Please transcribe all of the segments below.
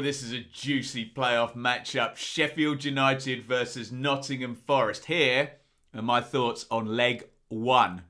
this is a juicy playoff matchup. Sheffield United versus Nottingham Forest. Here are my thoughts on leg one.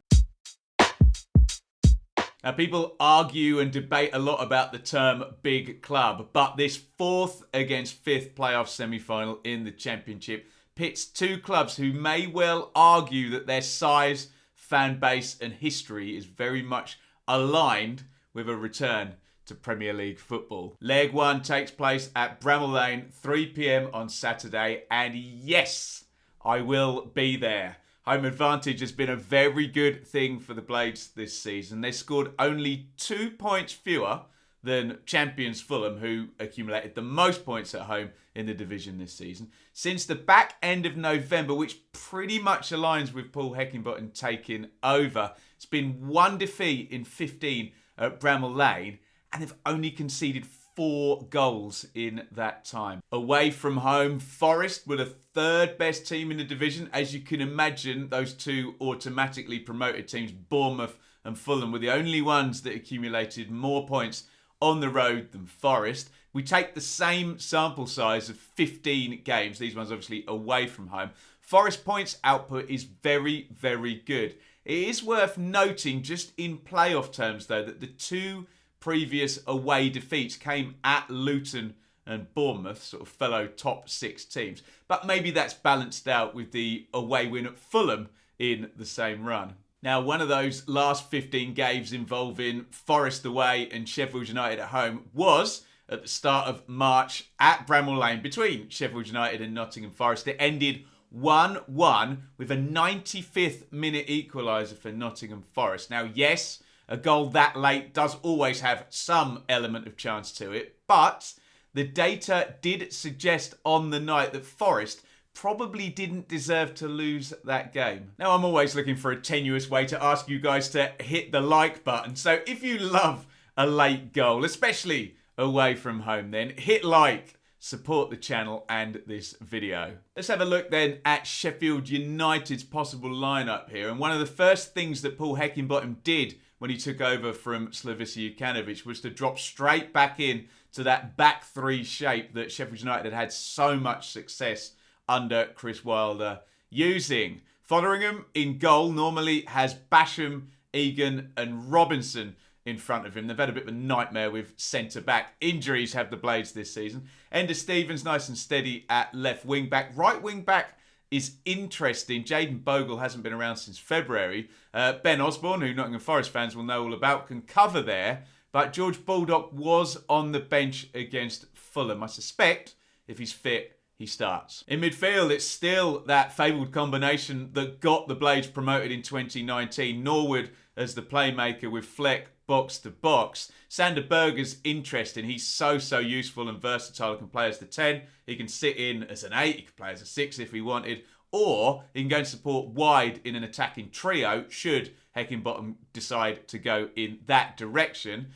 Now, people argue and debate a lot about the term big club, but this 4th against 5th playoff semi-final in the Championship pits two clubs who may well argue that their size, fan base and history is very much aligned with a return to Premier League football. Leg 1 takes place at Bramall Lane, 3 p.m. on Saturday, and yes, I will be there. Home advantage has been a very good thing for the Blades this season. They scored only 2 points fewer than champions Fulham, who accumulated the most points at home in the division this season. Since the back end of November, which pretty much aligns with Paul Heckingbottom taking over, it's been 1 defeat in 15 at Bramall Lane, and they've only conceded 4 goals in that time. Away from home, Forest were the 3rd best team in the division. As you can imagine, those two automatically promoted teams, Bournemouth and Fulham, were the only ones that accumulated more points on the road than Forest. We take the same sample size of 15 games, these ones obviously away from home. Forest points output is very, very good. It is worth noting, just in playoff terms though, that the 2 previous away defeats came at Luton and Bournemouth, sort of fellow top 6 teams. But maybe that's balanced out with the away win at Fulham in the same run. Now, one of those last 15 games involving Forest away and Sheffield United at home was at the start of March at Bramall Lane between Sheffield United and Nottingham Forest. It ended 1-1 with a 95th minute equaliser for Nottingham Forest. Now, yes, a goal that late does always have some element of chance to it, but the data did suggest on the night that Forest probably didn't deserve to lose that game. Now, I'm always looking for a tenuous way to ask you guys to hit the like button, so if you love a late goal, especially away from home, then hit like, support the channel and this video. Let's have a look then at Sheffield United's possible lineup here, and one of the first things that Paul Heckingbottom did when he took over from Slavisa Jokanovic was to drop straight back in to that back 3 shape that Sheffield United had so much success under Chris Wilder using. Fotheringham in goal normally has Basham, Egan and Robinson in front of him. They've had a bit of a nightmare with centre-back. Injuries have the Blades this season. Ender Stevens nice and steady at left wing-back. Right wing-back is interesting. Jayden Bogle hasn't been around since February. Ben Osborne, who Nottingham Forest fans will know all about, can cover there. But George Baldock was on the bench against Fulham. I suspect if he's fit, he starts. In midfield, it's still that fabled combination that got the Blades promoted in 2019. Norwood as the playmaker with Fleck box to box. Sander Berger's interesting. He's so useful and versatile. He can play as the 10. He can sit in as an 8. He can play as a 6 if he wanted. Or he can go and support wide in an attacking trio should Heckingbottom decide to go in that direction.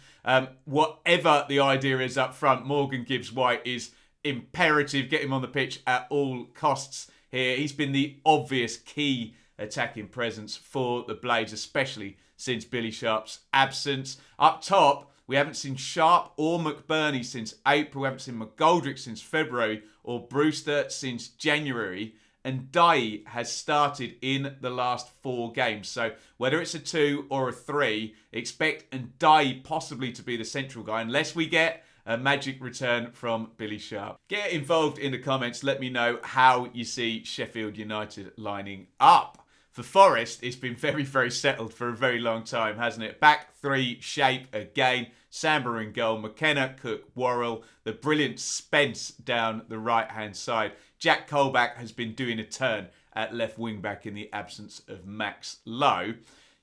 Whatever the idea is up front, Morgan Gibbs-White is imperative. Get him on the pitch at all costs here. He's been the obvious key attacking presence for the Blades, especially since Billy Sharp's absence. Up top, we haven't seen Sharp or McBurney since April. We haven't seen McGoldrick since February or Brewster since January. And Dye has started in the last 4 games. So whether it's a 2 or a 3, expect Dye possibly to be the central guy unless we get a magic return from Billy Sharp. Get involved in the comments. Let me know how you see Sheffield United lining up. For Forest, it's been very settled for a very long time, hasn't it? Back 3 shape again. Samba in goal. McKenna, Cook, Worrell. The brilliant Spence down the right-hand side. Jack Colback has been doing a turn at left wing-back in the absence of Max Lowe.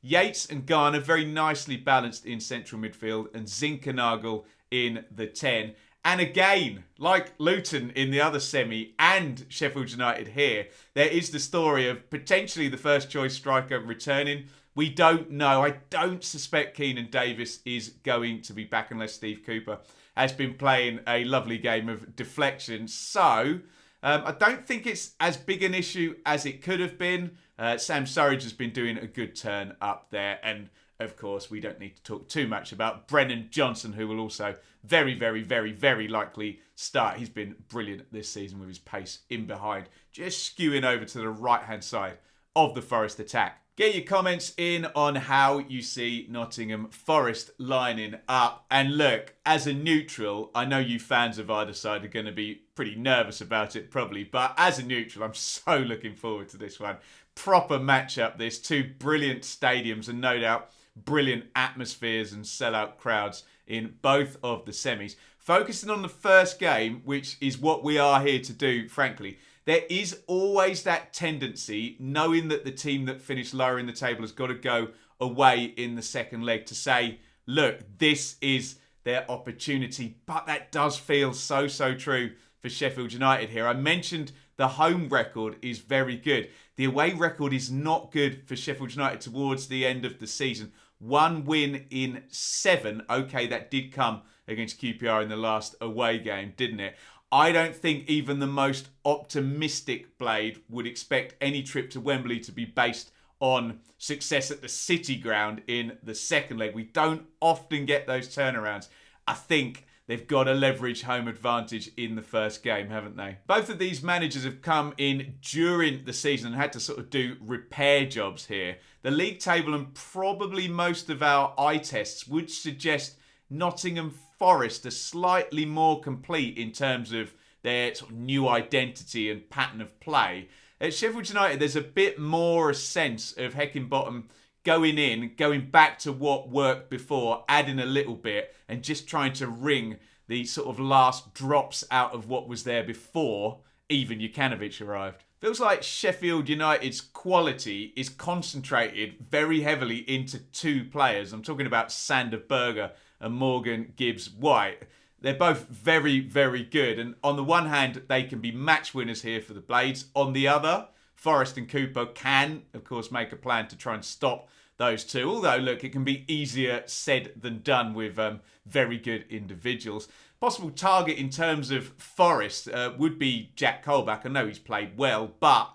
Yates and Garner very nicely balanced in central midfield, and Zinkernagel in the 10. And again, like Luton in the other semi and Sheffield United here, there is the story of potentially the first choice striker returning. We don't know. I don't suspect Keenan Davis is going to be back unless Steve Cooper has been playing a lovely game of deflection. So I don't think it's as big an issue as it could have been. Sam Surridge has been doing a good turn up there. And of course, we don't need to talk too much about Brennan Johnson, who will also very, very, very, very likely start. He's been brilliant this season with his pace in behind, just skewing over to the right-hand side of the Forest attack. Get your comments in on how you see Nottingham Forest lining up. And look, as a neutral, I know you fans of either side are going to be pretty nervous about it probably, but as a neutral, I'm so looking forward to this one. Proper matchup, this. Two brilliant stadiums and no doubt brilliant atmospheres and sellout crowds in both of the semis. Focusing on the first game, which is what we are here to do, frankly, there is always that tendency, knowing that the team that finished lower in the table has got to go away in the second leg, to say, look, this is their opportunity. But that does feel so true for Sheffield United here. I mentioned the home record is very good. The away record is not good for Sheffield United towards the end of the season. 1 win in 7. Okay, that did come against QPR in the last away game, didn't it? I don't think even the most optimistic Blade would expect any trip to Wembley to be based on success at the City ground in the second leg. We don't often get those turnarounds. I think they've got to leverage home advantage in the first game, haven't they? Both of these managers have come in during the season and had to sort of do repair jobs here. The league table and probably most of our eye tests would suggest Nottingham Forest are slightly more complete in terms of their sort of new identity and pattern of play. At Sheffield United, there's a bit more a sense of Heckingbottom going back to what worked before, adding a little bit and just trying to wring the sort of last drops out of what was there before even Jukanovic arrived. Feels like Sheffield United's quality is concentrated very heavily into 2 players. I'm talking about Sander Berge and Morgan Gibbs-White. They're both very, very good. And on the one hand, they can be match winners here for the Blades. On the other, Forest and Cooper can, of course, make a plan to try and stop those two. Although, look, it can be easier said than done with very good individuals. Possible target in terms of Forest would be Jack Colback. I know he's played well, but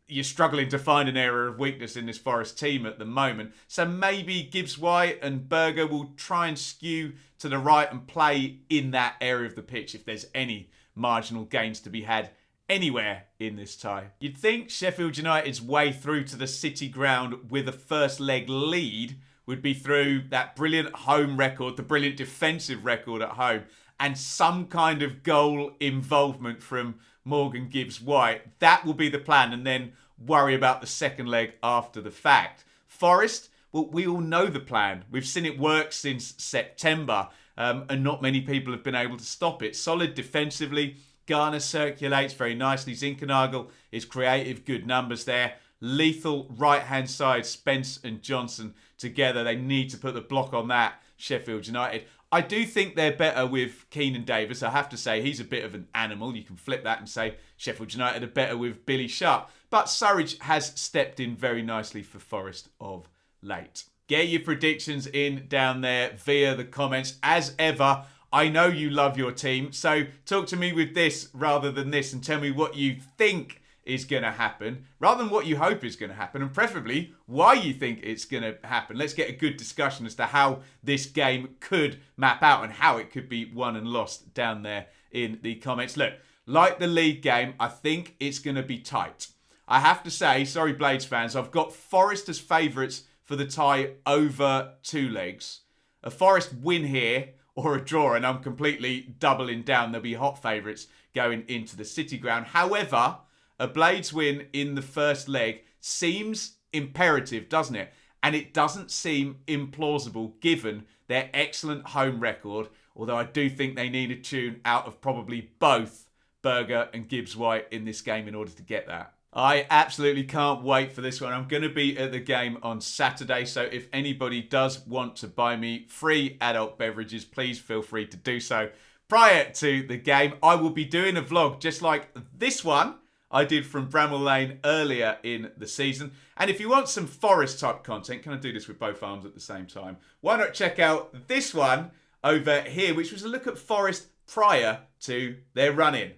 you're struggling to find an area of weakness in this Forest team at the moment. So maybe Gibbs-White and Berge will try and skew to the right and play in that area of the pitch if there's any marginal gains to be had anywhere in this tie. You'd think Sheffield United's way through to the City ground with a first leg lead would be through that brilliant home record, the brilliant defensive record at home, and some kind of goal involvement from Morgan Gibbs-White. That will be the plan, and then worry about the second leg after the fact. Forest, well, we all know the plan. We've seen it work since September, and not many people have been able to stop it. Solid defensively. Garner circulates very nicely. Zinkernagel is creative, good numbers there. Lethal right-hand side, Spence and Johnson together. They need to put the block on that, Sheffield United. I do think they're better with Keenan Davis. I have to say, he's a bit of an animal. You can flip that and say Sheffield United are better with Billy Sharp. But Surridge has stepped in very nicely for Forest of late. Get your predictions in down there via the comments. As ever, I know you love your team, so talk to me with this rather than this and tell me what you think is going to happen rather than what you hope is going to happen, and preferably why you think it's going to happen. Let's get a good discussion as to how this game could map out and how it could be won and lost down there in the comments. Look, like the league game, I think it's going to be tight. I have to say, sorry Blades fans, I've got Forest as favourites for the tie over 2 legs. A Forest win here or a draw, and I'm completely doubling down. There'll be hot favourites going into the City ground. However, a Blades win in the first leg seems imperative, doesn't it? And it doesn't seem implausible given their excellent home record, although I do think they need a tune out of probably both Berge and Gibbs-White in this game in order to get that. I absolutely can't wait for this one. I'm going to be at the game on Saturday, so if anybody does want to buy me free adult beverages, please feel free to do so. Prior to the game, I will be doing a vlog just like this one I did from Bramall Lane earlier in the season. And if you want some Forest type content, can I do this with both arms at the same time? Why not check out this one over here, which was a look at Forest prior to their run-in.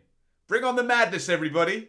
Bring on the madness, everybody.